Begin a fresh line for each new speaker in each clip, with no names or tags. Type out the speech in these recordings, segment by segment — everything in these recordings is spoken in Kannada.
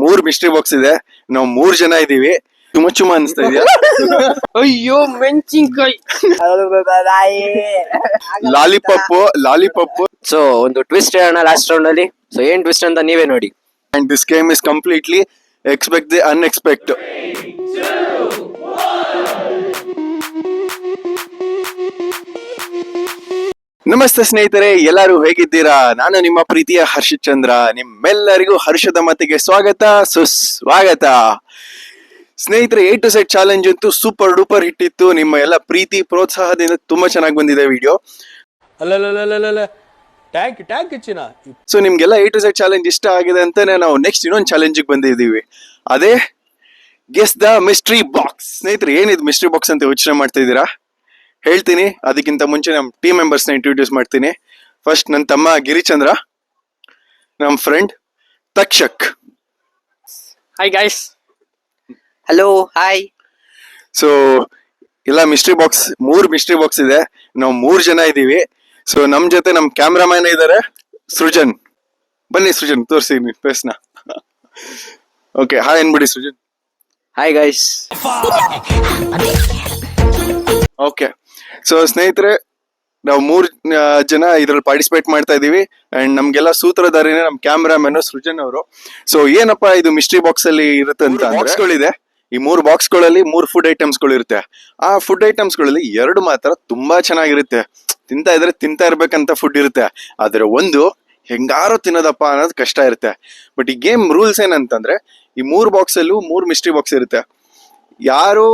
ಮೂರ್ ಮಿಸ್ಟ್ರಿ ಬಾಕ್ಸ್ ಇದೆ. ನಾವು 3 ಜನ ಇದೀವಿ. ಚುಮ ಅನ್ಸ್ತಾ ಇದೆಯಾ?
ಅಯ್ಯೋ ಮೆಣಸಿನ್ಕಾಯಿ
ಲಾಲಿಪಾಪ್.
ಸೊ ಒಂದು ಟ್ವಿಸ್ಟ್ ಹೇಳೋಣ ಲಾಸ್ಟ್ ರೌಂಡ್ ಅಲ್ಲಿ. ಸೊ ಏನ್ ಟ್ವಿಸ್ಟ್ ಅಂತ ನೀವೇ ನೋಡಿ.
And this game is completely expect the unexpected. ನಮಸ್ತೆ ಸ್ನೇಹಿತರೆ, ಎಲ್ಲರೂ ಹೇಗಿದ್ದೀರಾ? ನಾನು ನಿಮ್ಮ ಪ್ರೀತಿಯ ಹರ್ಷಿತ್ ಚಂದ್ರ. ನಿಮ್ಮೆಲ್ಲರಿಗೂ ಹರ್ಷದ ಮತಿಗೆ ಸ್ವಾಗತ, ಸುಸ್ವಾಗತ. ಸ್ನೇಹಿತರೆ, A to Z ಚಾಲೆಂಜ್ ಅಂತೂ ಸೂಪರ್ ಡೂಪರ್ ಹಿಟ್ ಇತ್ತು. ನಿಮ್ಮ ಎಲ್ಲ ಪ್ರೀತಿ ಪ್ರೋತ್ಸಾಹದಿಂದ ತುಂಬಾ ಚೆನ್ನಾಗಿ ಬಂದಿದೆ ವಿಡಿಯೋ. ಸೊ ನಿಮ್ಗೆಲ್ಲ A to Z ಚಾಲೆಂಜ್ ಇಷ್ಟ ಆಗಿದೆ ಅಂತಾನೆ ನಾವು ನೆಕ್ಸ್ಟ್ ಇನ್ನೊಂದು ಚಾಲೆಂಜಿಗೆ ಬಂದಿದ್ದೀವಿ. ಅದೇ ಗೆಸ್ ದ ಮಿಸ್ಟ್ರಿ ಬಾಕ್ಸ್. ಸ್ನೇಹಿತರೆ, ಏನಿದು ಮಿಸ್ಟ್ರಿ ಬಾಕ್ಸ್ ಅಂತ ಯೋಚನೆ ಮಾಡ್ತಾ ಇದ್ದೀರಾ? ಹೇಳ್ತೀನಿ. ಅದಕ್ಕಿಂತ ಮುಂಚೆ ನಮ್ಮ ಟೀಮ್ ಮೆಂಬರ್ಸ್ನ ಇಂಟ್ರೊಡ್ಯೂಸ್ ಮಾಡ್ತೀನಿ. ಫಸ್ಟ್ ನನ್ನ ತಮ್ಮ ಗಿರಿಚಂದ್ರ, ನಮ್ಮ friend Takshak.
Hi guys. Hello hi.
So ಎಲ್ಲ ಮಿಸ್ಟ್ರಿ ಬಾಕ್ಸ್, 3 ಮಿಸ್ಟ್ರಿ ಬಾಕ್ಸ್ ಇದೆ. ನಾವು 3 ಜನ ಇದ್ದೀವಿ. ಸೊ ನಮ್ ಜೊತೆ ನಮ್ ಕ್ಯಾಮ್ರಾಮ್ಯಾನ್ ಇದ್ದಾರೆ ಸೃಜನ್. ಬನ್ನಿ ಸೃಜನ್, ತೋರಿಸಿ ಫೇಸ್ನ. ಓಕೆ, ಹಾಯ್ ಅನ್ಬಿಡಿ Srujan.
Hi guys.
Okay, so ಸ್ನೇಹಿತರೆ, ನಾವು 3 ಜನ ಇದ್ರಲ್ಲಿ ಪಾರ್ಟಿಸಿಪೇಟ್ ಮಾಡ್ತಾ ಇದೀವಿ. ಅಂಡ್ ನಮ್ಗೆಲ್ಲ ಸೂತ್ರಧಾರಿನೇ ನಮ್ ಕ್ಯಾಮ್ರಾಮನ್ ಸೃಜನ್ ಅವರು. ಸೊ ಏನಪ್ಪಾ ಇದು ಮಿಸ್ಟ್ರಿ ಬಾಕ್ಸ್ ಅಲ್ಲಿ ಇರುತ್ತೆ ಅಂತ ಬಾಕ್ಸ್ಗಳಿದೆ. ಈ 3 ಬಾಕ್ಸ್ಗಳಲ್ಲಿ 3 ಫುಡ್ ಐಟಮ್ಸ್ಗಳು ಇರುತ್ತೆ. ಆ ಫುಡ್ ಐಟಮ್ಸ್ಗಳಲ್ಲಿ 2 ಮಾತ್ರ ತುಂಬಾ ಚೆನ್ನಾಗಿರುತ್ತೆ. ತಿಂತಾ ಇದ್ರೆ ತಿಂತಾ ಇರ್ಬೇಕಂತ ಫುಡ್ ಇರುತ್ತೆ. ಆದ್ರೆ ಒಂದು ಹೆಂಗಾರೋ ತಿನ್ನೋದಪ್ಪ ಅನ್ನೋದು ಕಷ್ಟ ಇರುತ್ತೆ. ಬಟ್ ಈ ಗೇಮ್ ರೂಲ್ಸ್ ಏನಂತಂದ್ರೆ, ಈ 3 ಬಾಕ್ಸಲ್ಲೂ 3 ಮಿಸ್ಟ್ರಿ ಬಾಕ್ಸ್ ಇರುತ್ತೆ. ಯಾರು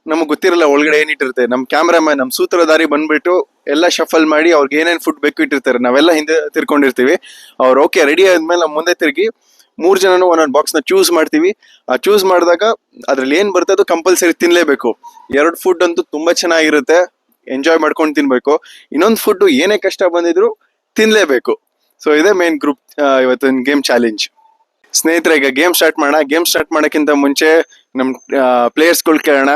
ನಮಗ್ ಗೊತ್ತಿರಲ್ಲ ಒಳಗಡೆ ಏನಿಟ್ಟಿರುತ್ತೆ. ನಮ್ ಕ್ಯಾಮ್ರಾಮನ್, ನಮ್ ಸೂತ್ರಧಾರಿ ಬಂದ್ಬಿಟ್ಟು ಎಲ್ಲ ಶಫಲ್ ಮಾಡಿ ಅವ್ರಿಗೆ ಏನೇನ್ ಫುಡ್ ಬೇಕು ಇಟ್ಟಿರ್ತಾರೆ. ನಾವೆಲ್ಲ ಹಿಂದೆ ತಿರ್ಕೊಂಡಿರ್ತೀವಿ. ಅವ್ರು ಓಕೆ ರೆಡಿ ಆದ್ಮೇಲೆ ನಾವು ಮುಂದೆ ತಿರುಗಿ 3 ಜನನು ಒಂದೊಂದು ಬಾಕ್ಸ್ ನ ಚೂಸ್ ಮಾಡ್ತೀವಿ. ಆ ಚೂಸ್ ಮಾಡಿದಾಗ ಅದ್ರಲ್ಲಿ ಏನ್ ಬರ್ತದೆ ಅದು ಕಂಪಲ್ಸರಿ ತಿನ್ಲೇಬೇಕು. 2 ಫುಡ್ ಅಂತೂ ತುಂಬಾ ಚೆನ್ನಾಗಿರುತ್ತೆ, ಎಂಜಾಯ್ ಮಾಡ್ಕೊಂಡು ತಿನ್ಬೇಕು. ಇನ್ನೊಂದು ಫುಡ್ ಏನೇ ಕಷ್ಟ ಬಂದಿದ್ರು ತಿನ್ಲೇಬೇಕು. ಸೊ ಇದೇ ಮೇನ್ ಗ್ರೂಪ್ ಇವತ್ತಿನ ಗೇಮ್ ಚಾಲೆಂಜ್. ಸ್ನೇಹಿತರೆ, ಈಗ ಗೇಮ್ ಸ್ಟಾರ್ಟ್ ಮಾಡೋಣ. ಗೇಮ್ ಸ್ಟಾರ್ಟ್ ಮಾಡೋಕ್ಕಿಂತ ಮುಂಚೆ ನಮ್ ಪ್ಲೇಯರ್ಸ್ಗಳು ಕೇಳೋಣ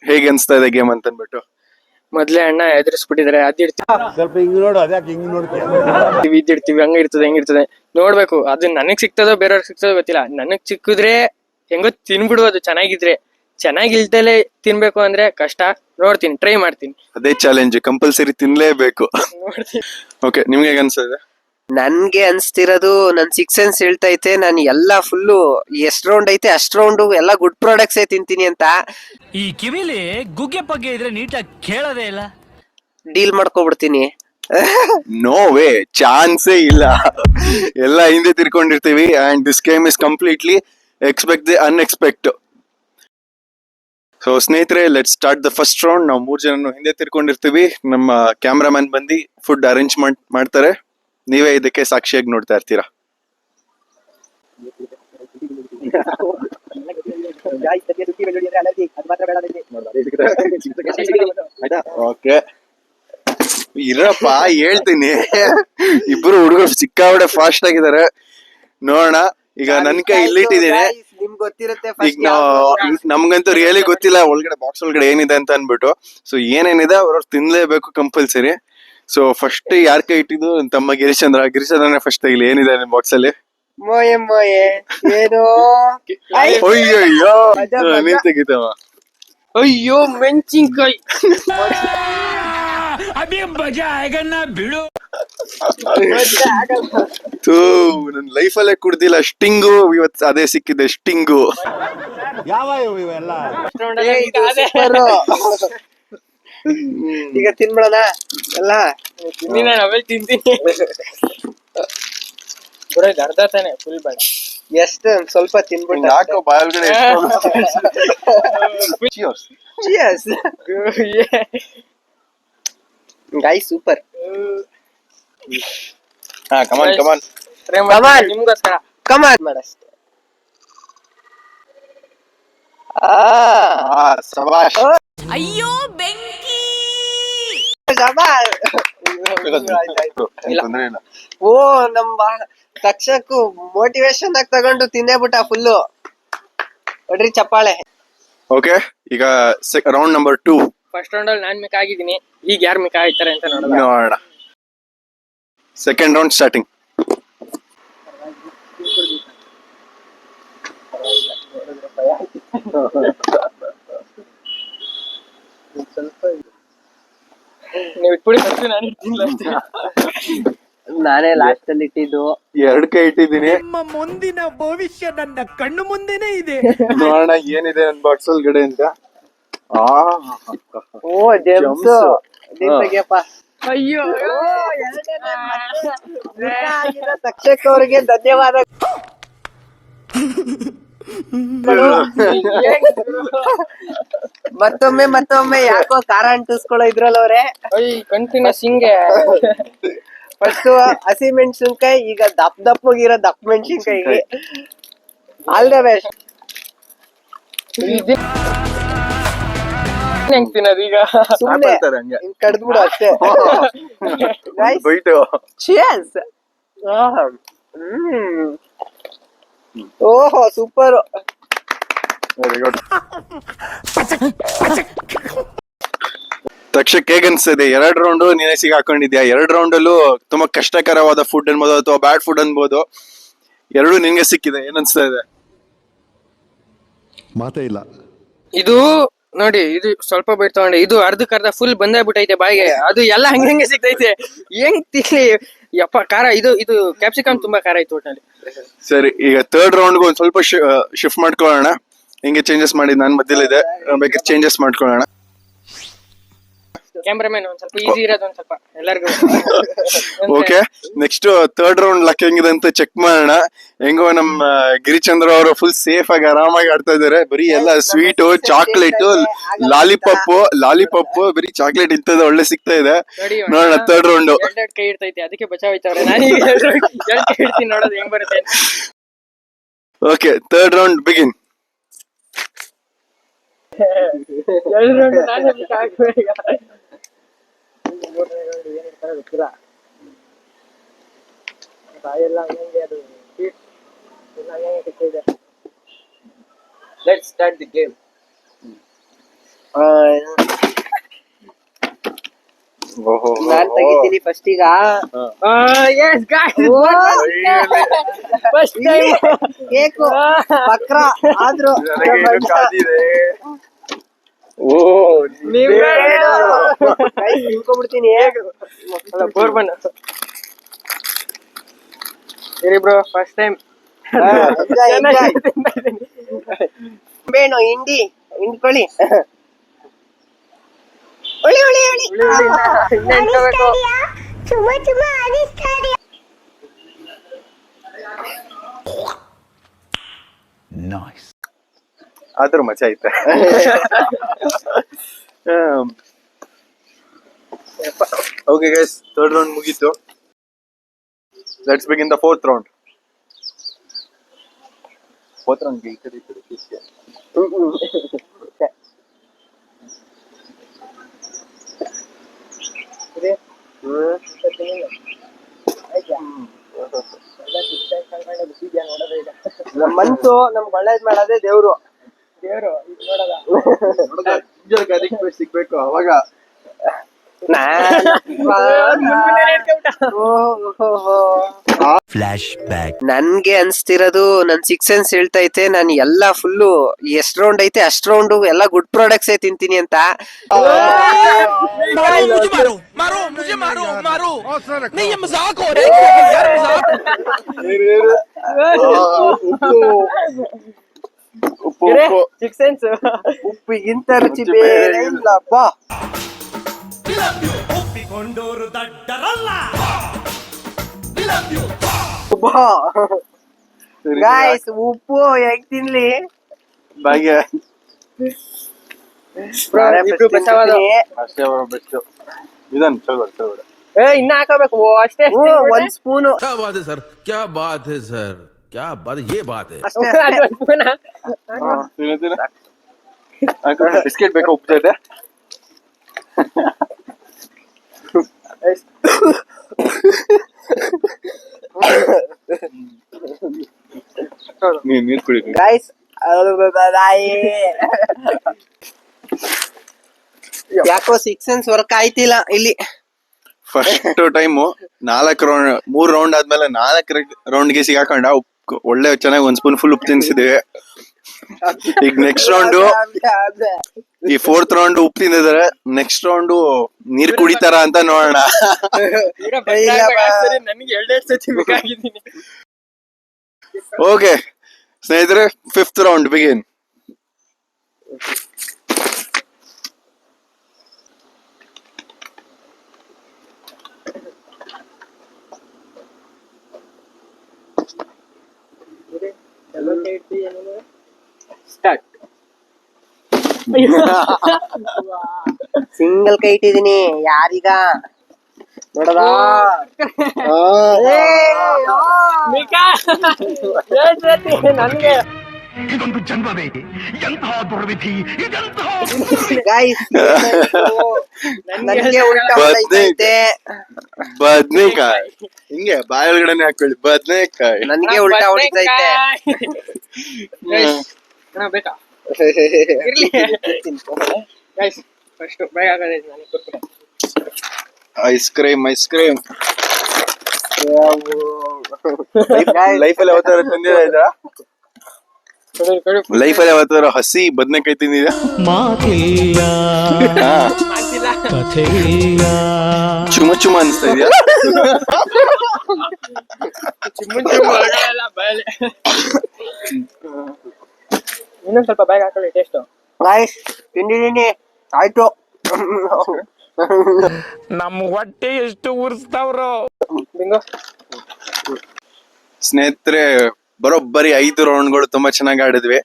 ಹೇಗೆ ಅನ್ಸ್ತಾ ಇದೆ ಗೇಮ್ ಅಂತ ಅಂದ್ಬಿಟ್ಟು.
ಮೊದ್ಲೇ ಅಣ್ಣ ಎದುರಿಸ್ಬಿಟ್ಟಿದ್ರೆ ಇದಿಡ್ತೀವಿ, ಹಂಗ ಇರ್ತದೆ ಹೆಂಗಿರ್ತದೆ ನೋಡ್ಬೇಕು. ಅದು ನನಗ್ ಸಿಗ್ತದೋ ಬೇರೆಯವ್ರಿಗೆ ಸಿಗ್ತದೋ ಗೊತ್ತಿಲ್ಲ. ನನಗ್ ಸಿಕ್ಕಿದ್ರೆ ಹೆಂಗೋ ತಿನ್ಬಿಡುವುದು. ಚೆನ್ನಾಗಿದ್ರೆ ಚೆನ್ನಾಗಿಲ್ದಲೆ ತಿನ್ಬೇಕು ಅಂದ್ರೆ ಕಷ್ಟ. ನೋಡ್ತೀನಿ, ಟ್ರೈ ಮಾಡ್ತೀನಿ.
ಅದೇ ಚಾಲೆಂಜ್, ಕಂಪಲ್ಸರಿ ತಿನ್ಲೇಬೇಕು. ಓಕೆ, ನಿಮ್ಗೆ ಹೇಗೆ ಅನ್ಸ್ತಿದೆ?
ನನ್ಗೆ ಅನ್ಸ್ತಿರೋದು, ನನ್ 6 ಸೆನ್ಸ್ ಹೇಳ್ತೈತೆ ನಾನು ಎಲ್ಲಾ ಫುಲ್ಲು ಎಷ್ಟ್ ರೌಂಡ್ ಐತೆ ಅಷ್ಟ್ ರೌಂಡ್ ಎಲ್ಲಾ ಗುಡ್ ಪ್ರಾಡಕ್ಟ್ಸ್ ತಿಂತೀನಿ ಅಂತ.
ಈ ಕಿವಿಲಿ ಗುಗ್ಗೆ ಪಗ್ಗೆ ಇದ್ರೆ ನೀಟಾಗಿ ಕೇಳೋದೇ ಇಲ್ಲ.
ಡೀಲ್ ಮಾಡ್ಕೊಬಿಡ್ತೀನಿ.
ನೋ ವೇ, ಚಾನ್ಸೇ ಇಲ್ಲ. ಎಲ್ಲ ಹಿಂದೆ ತಿರ್ಕೊಂಡಿರ್ತೀವಿ. And this game is completely expect the unexpect. So ಸ್ನೇಹಿತರೆ, let's start the first round. ನಾವು 3 ಜನ ಹಿಂದೆ ತಿರ್ಕೊಂಡಿರ್ತೀವಿ. ನಮ್ಮ ಕ್ಯಾಮ್ರಾಮನ್ ಬಂದು ಫುಡ್ ಅರೇಂಜ್ ಮಾಡ್ತಾರೆ. ನೀವೇ ಇದಕ್ಕೆ ಸಾಕ್ಷಿಯಾಗಿ ನೋಡ್ತಾ ಇರ್ತೀರಾ. ಓಕೆ, ಇರಪ್ಪ ಹೇಳ್ತೀನಿ. ಇಬ್ರು ಹುಡುಗರು ಸಿಕ್ಕಾಬಡೆ ಫಾಸ್ಟ್ ಆಗಿದ್ದಾರೆ. ನೋಡೋಣ. ಈಗ ನನ್ ಕೈ ಇಲ್ಲಿಟ್ಟಿದ್ದೀನಿ. ಈಗ ನಮ್ಗಂತೂ ರಿಯಲಿ ಗೊತ್ತಿಲ್ಲ ಒಳಗಡೆ ಬಾಕ್ಸ್ ಒಳಗಡೆ ಏನಿದೆ ಅಂತ ಅನ್ಬಿಟ್ಟು. ಸೊ ಏನೇನಿದೆ ಅವ್ರವ್ರು ತಿನ್ಲೇಬೇಕು ಕಂಪಲ್ಸರಿ. ಸೊ ಫಸ್ಟ್ ಯಾರ್ ಕೈ ಇಟ್ಟಿದ್ದು? ತಮ್ಮ ಗಿರಿಚಂದ್ರನೇ ಫಸ್ಟ್ ಇಲ್ಲಿ ಏನಿದೆ ನಿಮ್ ಬಾಕ್ಸ್ ಅಲ್ಲಿ?
ಏನೋ
ಅಯ್ಯೋ ನೀನ್ ತೆಗಿತವ.
ಅಯ್ಯೋ ಮೆಣಸಿನ್ಕಾಯಿ.
ಬಿಡು.
ನನ್ ಲೈಫಲ್ಲೇ ಕುಡ್ದಿಲ್ಲ ಸ್ಟಿಂಗು. ಇವತ್ತು ಅದೇ ಸಿಕ್ಕಿದೆ ಸ್ಟಿಂಗು.
ಈಗ ತಿನ್ಬಿಡೋಣ ಎಲ್ಲ.
ತಿಂತೀನಿ ಬರೋದು ಅರ್ಧ ತಾನೆ, ಫುಲ್ ಬೇಡ.
ಎಷ್ಟು ಸ್ವಲ್ಪ ತಿನ್ಬಿಟ್ಟು
ಯಾಕೋ ಬಾಯೊಳಗಡೆ
ಗಾಯ್ ಸೂಪರ್.
ಕಮಾನ್ ಕಮಾನ್
ನಿಮ್ಗೋಸ್ಕರ
ಕಮಾನ್ ಮಾಡಷ್ಟೇ.
ಸಬಾಷ್.
ಅಯ್ಯೋ ಬೆಂಕಿ.
ಓ ನಮ್ಮ ತಕ್ಷಕು ಮೋಟಿವೇಶನ್ ಆಗಿ ತಗೊಂಡು ತಿನ್ನೇಬಿಟ್ಟ ಫುಲ್ಲು. ನೋಡ್ರಿ ಚಪ್ಪಾಳೆ.
ಓಕೆ, ಈಗ ರೌಂಡ್ ನಂಬರ್ 2.
ಫಸ್ಟ್ ರೌಂಡ್ ಅಲ್ಲಿ ನಾನ್ ಮಿಕ್ ಆಗಿದ್ದೀನಿ. ಈಗ ಯಾರು ಮಿಕ್ ಆಗ್ತಾರೆ ಅಂತ
ನೋಡೋಣ. Second round starting.
ನೀವ್ ಇಟ್ಬಿಡಿ first ನಾನು ಇಡ್ತೀನಿ last.
ನಾನೇ ಲಾಸ್ಟ್ ಅಲ್ಲಿ ಇಟ್ಟಿದ್ದು.
2 ಕೈ ಇಟ್ಟಿದ್ದೀನಿ.
ನಿಮ್ಮ ಮುಂದಿನ ಭವಿಷ್ಯ ನನ್ನ ಕಣ್ಣು ಮುಂದೆನೇ ಇದೆ.
ನೋಡೋಣ ಏನಿದೆ ನನ್ ಬಾಕ್ಸ್ ಒಳಗಡೆ ಅಂತ.
ಓ ಜೆಮ್ಸ್ ತೆಗಿಯಪ್ಪ.
ಅಯ್ಯೋ
ತಕ್ಷಕ್ ಅವ್ರಿಗೆ ಧನ್ಯವಾದ. ಮತ್ತೊಮ್ಮೆ ಯಾಕೋ ಖಾರ ಅಂಟಿಸ್ಕೊಳ್ಳೋ ಇದ್ರಲ್ಲ ಅವ್ರೆ.
ಕಂಟಿನ್ಯೂಸ್ ಹಿಂಗೆ
ಫಸ್ಟ್ ಹಸಿ ಮೆಣಸಿನ್ಕಾಯಿ, ಈಗ ದಪ್ಪಗಿರೋ ದಪ್ಪ ಮೆಣಸಿನ್ಕಾಯಿಗೆ ಆಲ್ ದ ಬೆಸ್ಟ್.
ಹೆಂಗ್ ತಿನ್ನೋದು ಈಗ?
ಸುಮ್ಮನೆ
ಮಾಡ್ತಾರೆ ಹಂಗೆ.
ಕಡ್ದ್ಬಿಡು ಅಷ್ಟೇ. Guys,
bite.
cheers. ಓಹೋ ಸೂಪರ್.
Very good. ತಕ್ಷಕ್ ಹೇಗ್ ಅನ್ಸ್ತದೆ? 2 ರೌಂಡ್ ನೀನೆ ಸಿಗಾಕೊಂಡಿದ್ಯಾ. 2 ರೌಂಡ್ ಅಲ್ಲೂ ತುಂಬಾ ಕಷ್ಟಕರವಾದ ಫುಡ್ ಅನ್ಬೋದು ಅಥವಾ ಬ್ಯಾಡ್ ಫುಡ್ ಅನ್ಬೋದು, 2 ನಿನ್ಗೆ ಸಿಕ್ಕಿದೆ. ಏನ್ ಅನ್ಸ್ತಾ ಇದೆ?
ಮಾತೇ ಇಲ್ಲ.
ಇದು ನೋಡಿ, ಇದು ಸ್ವಲ್ಪ ಬೈಟ್ ತಗೊಂಡೆ, ಇದು ಅರ್ಧಕ್ಕರ್ಧ ಫುಲ್ ಬಂದಾಗ್ಬಿಟ್ಟೈತೆ ಬಾಯಿಗೆ. ಅದು ಎಲ್ಲ ಹಂಗೆ ಸಿಗ್ತೈತೆ. ಹೆಂಗ್ ತಿನ್ಲಿ ಯಪ್ಪ. ಖಾರ ಇದು ಕ್ಯಾಪ್ಸಿಕಮ್ ತುಂಬಾ ಖಾರ ಐತೆ ಒಟ್ಟಲ್ಲಿ.
ಸರಿ, ಈಗ 3rd ರೌಂಡ್ಗೆ ಒಂದ್ ಸ್ವಲ್ಪ ಶಿಫ್ಟ್ ಮಾಡ್ಕೊಳ್ಳೋಣ. ಹಿಂಗೆ ಚೇಂಜಸ್ ಮಾಡಿದ್ ನಾನು ಮಧ್ಯಲ್ಲಿದೆ, ಬೇಕಾದ್ರೆ ಚೇಂಜಸ್ ಮಾಡ್ಕೊಳ್ಳೋಣ.
ಕ್ಯಾಮ್ರಾಮನ್ ಒಂದ್ ಸ್ವಲ್ಪ ಈಸಿ ಇರೋದು ಒಂದ್ ಸ್ವಲ್ಪ ಎಲ್ಲರಿಗೂ.
Okay, next 3rd round luck ಹೆಂಗಿದೆ ಅಂತ ಚೆಕ್ ಮಾಡೋಣ. ಹೆಂಗೋ ನಮ್ಮ ಗಿರಿಚಂದ್ರ ಅವರು ಫುಲ್ ಸೇಫ್ ಆಗಿ ಆರಾಮಾಗಿ ಆಡ್ತಾ ಇದಾರೆ. ಬರೀ ಎಲ್ಲ ಸ್ವೀಟು, ಚಾಕ್ಲೇಟ್, ಲಾಲಿಪಾಪ್, ಬರೀ ಚಾಕ್ಲೇಟ್ ಇಂಥದ್ದು ಒಳ್ಳೆ ಸಿಗ್ತಾ ಇದೆ.
ನೋಡಿ
ನೋಡೋಣ 3rd ರೌಂಡ್.
2 ಕೈ ಇರ್ತೈತೆ, ಅದಕ್ಕೆ ಬಚಾವೈತವ್ರೆ. ನಾನೀಗ 2 ಕೈ ಇಡ್ತೀನಿ, ನೋಡೋದು ಹೆಂಗ್ ಬರುತ್ತೆ ಅಂತ.
Okay, 3rd round begin.
2 round ನಾನೇ ಹಾಕ್ಬೇಕು ಈಗ. ಗೊತ್ತಿಲ್ಲ ಬಾಯೆಲ್ಲ ಹಂಗೆ ಅದು ಇದೆ.
Let's start the game. ನಾನ್ ತೆಗಿತೀನಿ ಫಸ್ಟ್ ಈಗ.
yes guys, first time
cake ಬಕ್ರ ಆದ್ರೂ ತಿನ್ಕೊಂಡ್ಬಿಡ್ತೀನಿ.
ಬೋರ್ಬನ್ ಸರಿ ಬ್ರೋ, ಫಸ್ಟ್ ಟೈಮ್.
ಬೇಣು ಹಿಂಡ್ಕೊಳ್ಳಿ. ಒಳಿ ಒಳಿ ಒಳಿ.
Nice.
ಆದ್ರೂ ಮಜಾ ಐತೆ. ಓಕೆ ಗೈಸ್, 3rd ರೌಂಡ್ ಮುಗೀತು. Let's begin the 4th round. 4th round ಈ ಕಡೆ
ಮಂತು ನಮ್ಗೆ ಒಳ್ಳೇದ್ ಮಾಡೋದೇ ದೇವ್ರು.
ಸಿಗ್ಬೇಕು ಅವಾಗ.
Flash back.
ನನ್ಗೆ ಅನ್ಸ್ತಿರೋದು, ನನ್ 6 ಸೆನ್ಸ್ ಹೇಳ್ತೈತೆ, ನಾನು ಎಲ್ಲ ಫುಲ್ಲು ಎಷ್ಟ್ ರೌಂಡ್ ಐತೆ ಅಷ್ಟ್ ರೌಂಡ್ ಎಲ್ಲ ಗುಡ್ ಪ್ರಾಡಕ್ಟ್ಸ್ ತಿಂತೀನಿ ಅಂತ.
ಉಪ್ಪು
ಸಿಕ್ಸ್ ಸೆನ್ಸ್.
ಉಪ್ಪಿಗಿಂತ ರುಚಿ ಬೇರೆ ಇಲ್ಲಪ್ಪ.
ಒಪ್ಪಿಕೊಂಡೋರು ದಡ್ಡರಲ್ಲ.
ಗಾಯ್ಸ್, ಉಪ್ಪು ಹೆಂಗ್ ತಿನ್ಲಿ?
ಬಾಯಿಗೆ
ಇಬ್ರು ಬಚಾವಾದ.
ಅಷ್ಟೇ ಬೆಸ್ಟ್. ಇದನ್ ಚಲೋ.
ಇನ್ನ ಹಾಕಬೇಕು ಅಷ್ಟೇ.
1 ಸ್ಪೂನು
क्या बात है सर, क्या बात है सर, क्या बात है, ये बात है.
ಅಷ್ಟೇ.
ಬಿಸ್ಕೆಟ್ ಬೇಕಾ? ಉಪ್ಪು ಜೊತೆ ನೀರ್ ಕುಡಿ.
ಗಾಯ್ಸ್, ಯಾಕೋ 6 ಸೆನ್ಸ್ ವರ್ಕ್ ಆಯ್ತಿಲ್ಲ ಇಲ್ಲಿ.
ಫಸ್ಟ್ ಟೈಮು 4 ರೌಂಡ್, 3 ರೌಂಡ್ ಆದ್ಮೇಲೆ 4 ರೌಂಡ್ಗೆ ಸಿಗಾಕೊಂಡ. ಒಳ್ಳೆ ಚೆನ್ನಾಗಿ 1 ಸ್ಪೂನ್ ಫುಲ್ ಉಪ್ಪು ತಿನ್ಸಿದೀವಿ. ಈಗ ನೆಕ್ಸ್ಟ್ ರೌಂಡ್ ಈ 4th ರೌಂಡ್ ಉಪ್ಪು ತಿಂದಿದ್ದಾರೆ. ನೆಕ್ಸ್ಟ್ ರೌಂಡ್ ನೀರ್ ಕುಡಿತಾರ ಅಂತ ನೋಡೋಣ.
ನನಗೆ 2 ಸತಿ ಬೇಕಾಗಿದ್ದೀನಿ.
ಓಕೆ ಸ್ನೇಹಿತರೆ, 5th round begin.
Start.
Single ಕೈ ಇಟ್ಟಿದೀನಿ. ಯಾರೀಗ ನೋಡದ
ನನ್ಗೆ
ಗಾಯ್ಸ್ ನನ್ಗೆ ಉಲ್ಟಾ ಹೊಡೆದೈತೆ.
ಬದ್ನೇಕಾಯಿ ಹಿಂಗೆ ಬಾಯೊಳಗಡೆನೆ ಹಾಕೊಳ್ಳಿ. ಬದ್ನೇಕಾಯಿ
ನನ್ಗೆ ಉಲ್ಟಾ ಹೊಡಿತೈತೆ.
ಬೇಕಾ ಫಸ್ಟ್ ಬೇಗ ಆಗೋದೈತೆ ನನಗೆ.
ಐಸ್ ಕ್ರೀಮ್ ಲೈಫಲ್ಲಿ ಯಾವತ್ತಾರ ತಿಂದಿರಾ? ಲೈಫಲ್ಲಿ ಯಾವತ್ತಾರ ಹಸಿ ಬದ್ನೇಕಾಯಿ ತಿಂದಿದ್ಯಾ? ಚುಮ ಅನ್ಸ್ತಾ ಇದೆಯಾ?
ಇನ್ನೊಂದ್ ಸ್ವಲ್ಪ ಬೇಗ ಹಾಕೊಳ್ಳಿ ಟೇಸ್ಟ್.
ಗಾಯ್ಸ್ ತಿಂದಿದೀನಿ, ಆಯ್ತು.
ನಮ್ ಹೊಟ್ಟೆ ಎಷ್ಟು ಉರ್ಸ್ತಾವ್ರು.
ಬಿಂಗೋ
ಸ್ನೇಹಿತರೆ, ಬರೋಬ್ಬರಿ 5 ರೌಂಡ್ಗಳು ತುಂಬಾ ಚೆನ್ನಾಗಿ ಆಡಿದ್ವಿ.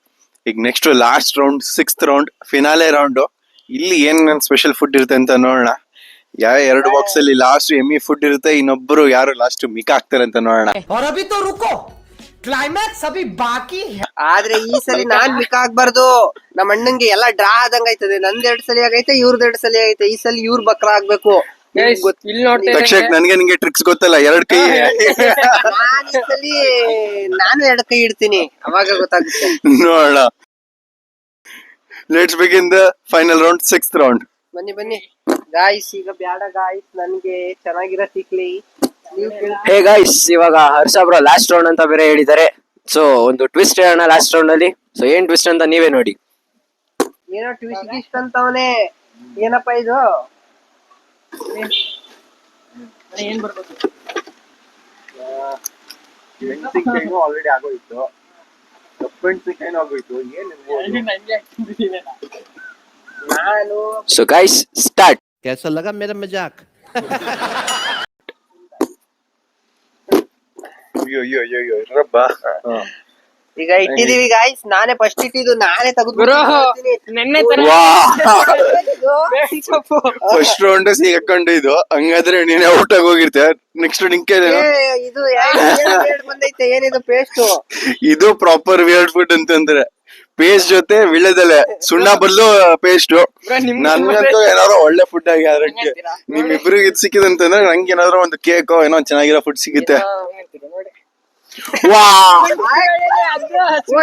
ಈಗ next last round 6th round, finale round. ಇಲ್ಲಿ ಏನ್ ಸ್ಪೆಷಲ್ ಫುಡ್ ಇರುತ್ತೆ ಅಂತ ನೋಡೋಣ. ಯಾವ 2 ಬಾಕ್ಸ್ ಅಲ್ಲಿ ಲಾಸ್ಟ್ ಎಮ್ಮಿ ಫುಡ್ ಇರುತ್ತೆ, ಇನ್ನೊಬ್ರು ಯಾರು ಲಾಸ್ಟ್ ಮಿಕ್ ಆಗ್ತಾರೆ ಅಂತ ನೋಡೋಣ.
ಕ್ಲೈಮ್ಯಾಕ್ಸ್ ಅಭಿ ಬಾಕಿ.
ಆದ್ರೆ ಈ ಸಲ ನಾನ್ ಮಿಕ್ ಆಗ್ಬಾರ್ದು. ನಮ್ಮ ಅಣ್ಣಂಗೆ ಎಲ್ಲಾ ಡ್ರಾ ಆದಂಗ ಆಯ್ತದೆ. ನಂದ್ 2 ಸಲ ಆಗೈತೆ, ಇವ್ರದ್ 2 ಸಲ ಆಗೈತೆ. ಈ ಸಲ ಇವ್ರ ಬಕ್ರ ಆಗ್ಬೇಕು.
ಇಲ್ಲಿ ನೋಡ್ತಾ
ತಕ್ಷಕ್ ನನ್ಗೆ ನಿಂಗೆ ಟ್ರಿಕ್ಸ್ ಗೊತ್ತಲ್ಲ, 2 ಕೈ.
ನಾನ್ ಈ ಸಲ ನಾನು 2 ಕೈ ಇಡ್ತೀನಿ, ಅವಾಗ ಗೊತ್ತಾಗುತ್ತೆ.
ನೋಡೋಣ. Let's begin the final round, 6th round.
ಬನ್ನಿ ಗಾಯ್ಸ್. ಈಗ ಬ್ಯಾಡ ಗಾಯ್ಸ್, ನನ್ಗೆ ಚೆನ್ನಾಗಿರೋ ಸಿಕ್ಲಿ.
ಹೇ ಗೈಸ್, ಇವಾಗ ಹರ್ಷ ಬ್ರೋ ಲಾಸ್ಟ್ ರೌಂಡ್ ಅಂತ ಬೇರೆ ಹೇಳಿದ್ದಾರೆ. ಸೊ ಒಂದು ಟ್ವಿಸ್ಟ್ ಹೇಳೋಣ ಲಾಸ್ಟ್ ರೌಂಡ್ ಅಲ್ಲಿ. ಸೊ ಏನ್ ಟ್ವಿಸ್ಟ್ ಅಂತ ನೀವೇ ನೋಡಿ.
ಏನೋ ಟ್ವಿಸ್ಟ್ ಗಿಸ್ಟ್ ಅಂತವನೇ. ಏನಪ್ಪಾ ಇದು?
ಏನ್ ಬರ್ಬೋದು?
ಆಲ್ರೆಡಿ ಆಗೋಯ್ತು. ಆಗೋಯ್ತು.
ನಾನು
ಸೊ ಗೈಸ್ ಸ್ಟಾರ್ಟ್.
कैसा लगा मेरा मजाक?
ಅಯ್ಯೋ ರಬ್ಬ.
ಈಗ ಇಟ್ಟಿದೀವಿ ಗಾಯ್ಸ್. ನಾನೇ ಫಸ್ಟ್ ಇಟ್ಟಿದ್ದು, ನಾನೇ
ಗುರು ನೆನ್ನೆ ತರ
ಫಸ್ಟ್ ರೌಂಡ್ ಸಿಗಕೊಂಡು ಇದು ಹಂಗಾದ್ರೆ ನೀನೆ ಔಟ್ ಆಗಿ ಹೋಗಿರ್ತೀಯ. ನೆಕ್ಸ್ಟ್ ನಿಂಕೆ
ಇದು ಎರಡು ಬಂದೈತೆ. ಏನಿದು ಪೇಸ್ಟ್?
ಇದು ಪ್ರಾಪರ್ ವಿಯರ್ಡ್ ಫುಡ್ ಅಂತಂದ್ರೆ ಪೇಸ್ಟ್ ಜೊತೆ ವಿಳ್ಳೆದೆಲೆ ಸುಣ್ಣ ಬದಲು ಪೇಸ್ಟ್. ನನ್ಗಂತೂ ಏನಾದ್ರು ಒಳ್ಳೆ ಫುಡ್ ಆಗಿ ಅದಕ್ಕೆ ನಿಮ್ಮಿಬ್ರಿಗೆ ಇದು ಸಿಕ್ಕಿದಂತಂದ್ರೆ ನಂಗೆ ಏನಾದ್ರು ಒಂದು ಕೇಕ್ ಏನೋ ಚೆನ್ನಾಗಿರೋ ಫುಡ್ ಸಿಗುತ್ತೆ.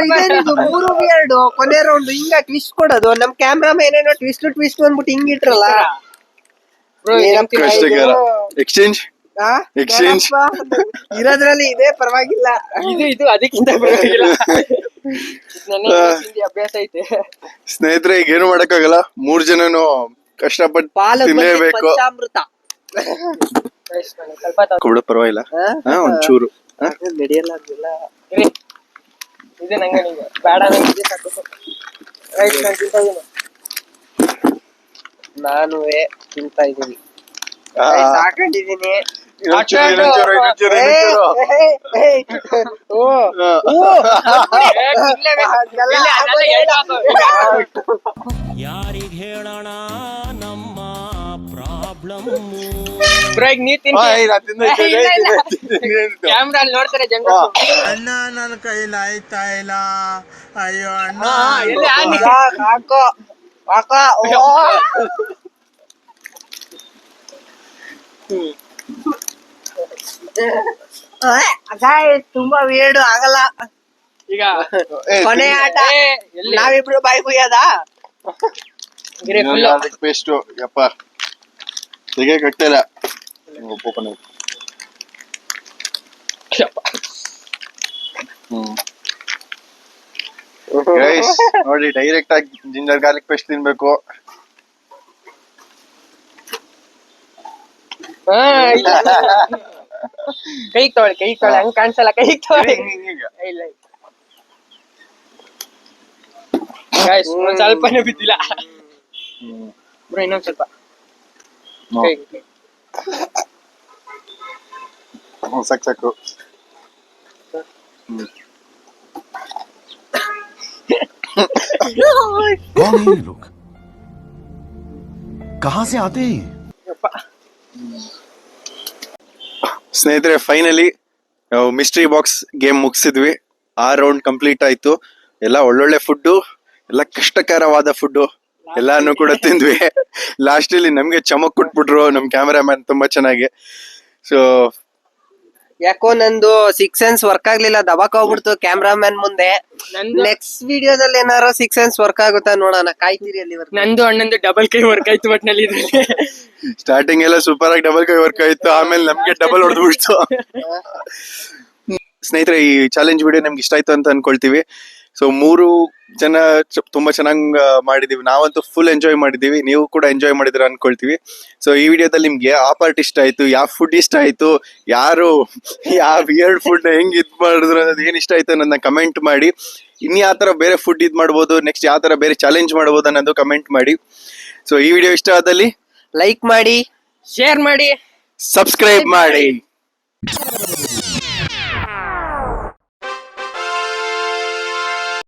ಇದೇನಿದು 3 ವಿಯರ್ಡ್ ಕೊನೆ ರೌಂಡ್ ಹಿಂಗ ಟ್ವಿಸ್ಟ್ ಕೊಡೋದು. ನಮ್ ಕ್ಯಾಮ್ರಾಮನ್ ಏನೇನೋ ಟ್ವಿಸ್ಟ್ ಅಂದ್ಬಿಟ್ಟು ಹಿಂಗ್ ಇಟ್ರಲ್ಲ.
ಕಷ್ಟಕರ. ಎಕ್ಸ್ಚೇಂಜ್
ಇರೋದ್ರಲ್ಲಿ ಇದೆ, ಪರವಾಗಿಲ್ಲ.
ಇದು ಅದಕ್ಕಿಂತ ಪರವಾಗಿಲ್ಲ. ಅಭ್ಯಾಸ ಐತೆ.
ಸ್ನೇಹಿತರೆ, ಈಗ ಏನು ಮಾಡಕ್ಕಾಗಲ್ಲ. 3 ಜನನು ಕಷ್ಟಪಟ್ಟು ತಿನ್ಲೇಬೇಕು.
ಪಂಚಾಮೃತ
ಸ್ವಲ್ಪ
ಕೊಡು, ಪರವಾಗಿಲ್ಲ. ಒಂಚೂರು
ನಡೆಯಲ್ಲ.
ಇದೆ ನಂಗೆ ನೀವು ಬೇಡ ನಂಗೆ ಸಾಕು. ರೈಟ್, ನಾನು ತಿಂತಾ ಇದೀನಿ.
ನಾನು ತಿಂತಾ ಇದೀನಿ, ಸಾಕೊಂಡಿದೀನಿ.
ಯಾರಿಗ್ ಹೇಳೋಣ ನಮ್ಮ ಪ್ರಾಬ್ಲಮ್.
ನೀ ಕ್ಯಾಮ್ರಾ ಅಲ್ಲಿ ನೋಡ್ತಾರೆ ಜನ.
ಅಣ್ಣ ನನ್ನ ಕೈಲಿ ಆಯ್ತಾ ಇಲ್ಲ. ಅಯ್ಯೋ ಅಣ್ಣ.
ತುಂಬಾ ವೇಡು ಆಗಲ್ಲ.
ಈಗ
ಕೊನೆ ಆಟ. ನಾವಿಬ್ರು ಬಾಯಿ ಕುಯ್ಯದ.
ಪೇಸ್ಟ್ ಯಪ್ಪ ತೆಗೆ ಕಟ್ಟಿಲ್ಲ. Guys, ನೋಡಿ ಡೈರೆಕ್ಟ್ ಆಗಿ ಜಿಂಜರ್ ಗಾರ್ಲಿಕ್ ಪೇಸ್ಟ್ ತಿನ್ಬೇಕು.
ಕೈಗೆ ತೊಗೊಳ್ಳಿ ಹಂಗ್ ಕಾಣಿಸಲ್ಲ, ಕೈಗೆ ತೊಗೊಳ್ಳಿ. ಇಲ್ಲ Guys, ಒಂದ್ ಸ್ವಲ್ಪನೇ ಬಿದ್ದಿಲ್ಲ ಬ್ರೋ, ಇನ್ನೊಂದ್ ಸ್ವಲ್ಪ ಕೈಗೆ.
ಸಾಕು
कौन है ये लोग? कहां से आते हैं?
ಯಪ್ಪ.
ಸ್ನೇಹಿತರೆ, ಫೈನಲಿ ನಾವು ಮಿಸ್ಟ್ರಿ ಬಾಕ್ಸ್ ಗೇಮ್ ಮುಗಿಸಿದ್ವಿ. 6 ರೌಂಡ್ ಕಂಪ್ಲೀಟ್ ಆಯ್ತು. ಎಲ್ಲ ಒಳ್ಳೊಳ್ಳೆ ಫುಡ್ಡು, ಎಲ್ಲ ಕಷ್ಟಕರವಾದ ಫುಡ್ಡು ಎಲ್ಲಾನು ಕೂಡ ತಿಂದ್ವಿ. ಲಾಸ್ಟ್ ಅಲ್ಲಿ ನಮ್ಗೆ ಚಮಕ್ ಕೊಟ್ಬಿಟ್ರು ನಮ್ ಕ್ಯಾಮರಾಮ್ಯಾನ್ ತುಂಬಾ ಚೆನ್ನಾಗಿ. ಸೊ
ಯಾಕೋ ನಂದು 6 ಸೆನ್ಸ್ ವರ್ಕ್ ಆಗ್ಲಿಲ್ಲ, ದಬಾಕ್ ಹೋಗ್ಬಿಡ್ತು ಕ್ಯಾಮ್ರಾಮನ್ ಮುಂದೆ.
ನಂದು
ನೆಕ್ಸ್ಟ್ ವಿಡಿಯೋದಲ್ಲಿ ಏನಾರು 6 ಸೆನ್ಸ್ ವರ್ಕ್ ಆಗುತ್ತಾ ನೋಡೋಣ, ಕಾಯ್ತೀರಿ ಅಲ್ಲಿವರೆಗೂ.
ನಂದು ಅಣ್ಣಂದು ಡಬಲ್ ಕೈ ವರ್ಕ್ ಆಯ್ತು ಒಟ್ನಲ್ಲಿ ಇದ್ರಲ್ಲಿ.
ಸ್ಟಾರ್ಟಿಂಗ್ ಎಲ್ಲ ಸೂಪರ್ ಆಗಿ ಡಬಲ್ ಕೈ ವರ್ಕ್ ಆಯ್ತು, ಆಮೇಲೆ ನಮ್ಗೆ ಡಬಲ್ ಹೊಡೆದ್ಬಿಡ್ತು. ಸ್ನೇಹಿತರೆ, ಈ ಚಾಲೆಂಜ್ ವಿಡಿಯೋ ನಮ್ಗೆ ಇಷ್ಟ ಆಯ್ತು ಅಂತ ಅನ್ಕೊಳ್ತೀವಿ. ಸೊ 3 ಜನ ತುಂಬಾ ಚೆನ್ನಾಗಿ ಮಾಡಿದೀವಿ. ನಾವಂತೂ ಫುಲ್ ಎಂಜಾಯ್ ಮಾಡಿದೀವಿ, ನೀವು ಕೂಡ ಎಂಜಾಯ್ ಮಾಡಿದ್ರ ಅನ್ಕೊಳ್ತೀವಿ. ಸೊ ಈ ವಿಡಿಯೋದಲ್ಲಿ ನಿಮ್ಗೆ ಯಾವ ಪಾರ್ಟ್ ಇಷ್ಟ ಆಯ್ತು, ಯಾವ ಫುಡ್ ಇಷ್ಟ ಆಯ್ತು, ಯಾರು ಯಾವ ವಿಯರ್ಡ್ ಫುಡ್ ಹೆಂಗ್ ಇದ್ ಮಾಡಿದ್ರು ಅನ್ನೋದು ಏನ್ ಇಷ್ಟ ಆಯ್ತು ಅನ್ನೋದನ್ನ ಕಮೆಂಟ್ ಮಾಡಿ. ಇನ್ ಯಾವ ತರ ಬೇರೆ ಫುಡ್ ಇದ್ ಮಾಡ್ಬೋದು, ನೆಕ್ಸ್ಟ್ ಯಾವ ತರ ಬೇರೆ ಚಾಲೆಂಜ್ ಮಾಡ್ಬೋದು ಅನ್ನೋದು ಕಮೆಂಟ್ ಮಾಡಿ. ಸೊ ಈ ವಿಡಿಯೋ ಇಷ್ಟ ಆದಲ್ಲಿ
ಲೈಕ್ ಮಾಡಿ,
ಶೇರ್ ಮಾಡಿ,
ಸಬ್ಸ್ಕ್ರೈಬ್ ಮಾಡಿ.